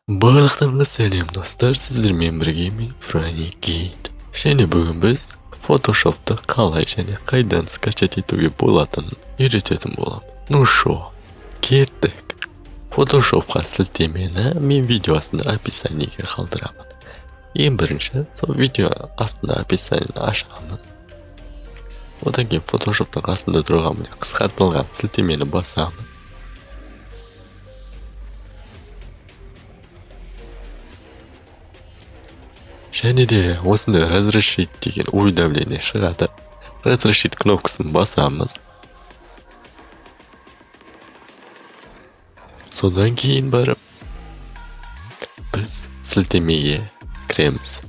Барлықтарыңызға сәлем достар, сіздермен бірге мен Франикейт. Және бүгін біз фотошопты қалай және қайдан скачать етуге болатынын үйрететін боламын. Ну шо, кеттік. Фотошопқа сілтемені мен видео астында описаниеге қалдырамын. Ең бірінші, сол видео астында описаниені ашамыз. Одан кейін фотошоптың астында тұрған қысқартылған сілтемені басамыз. Және де осында разрешить деген уведомление шығады. Разрешить кнопкасын басамыз. Содан кейін барып біз сілтемеге кіреміз.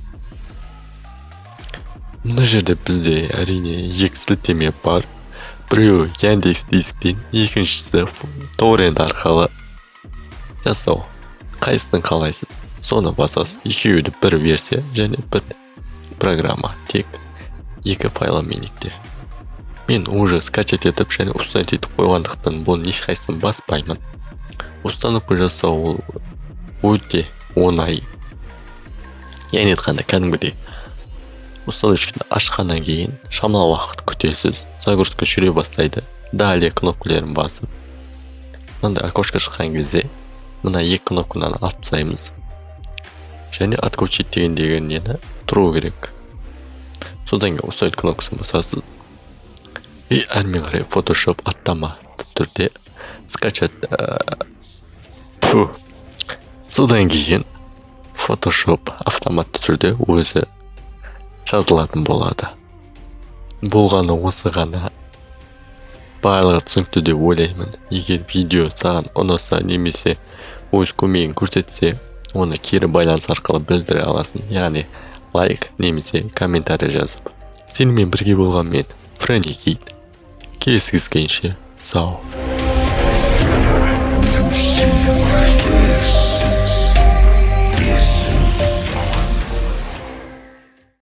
Мына жерде бізде әрине екі сілтеме бар. Біреуі Яндекс Дисктен, екіншісі торрент арқылы жасау. Қайсысын қалайсыз? Соны басасыз. Екеуі де бір версия және бір программа. Тек екі файлымен екте. Мен уже скачать етіп және установить етіп қойғандықтан бұның ешқайсысын баспаймын. Установка жасау өте оңай. Яғни айтқанда кәдімгідей установочканы ашқаннан кейін шамалы уақыт күтесіз. Загрузка жүре бастайды. Далее кнопкаларын басып. Мындай окошко шыққан кезде мына екі кнопканы алып тастаймыз. Және отключить дегендегі нені тұру керек. Содан кейін установить кнопкасын басасыз. И әрмен қарай Photoshop автоматты түрде скачать. Содан кейін Photoshop автоматты түрде өзі жазылатын болады. Болғаны осы ғана. Барлығы түсінікті деп ойлаймын. Егер видео саған ұнаса немесе өз көмегін көрсетсе, оны кері байланыс арқылы білдіре аласың. Яғни лайк немесе комментарий жазып. Сенімен бірге болған мен Франикейт. Келесі кездескенше сау.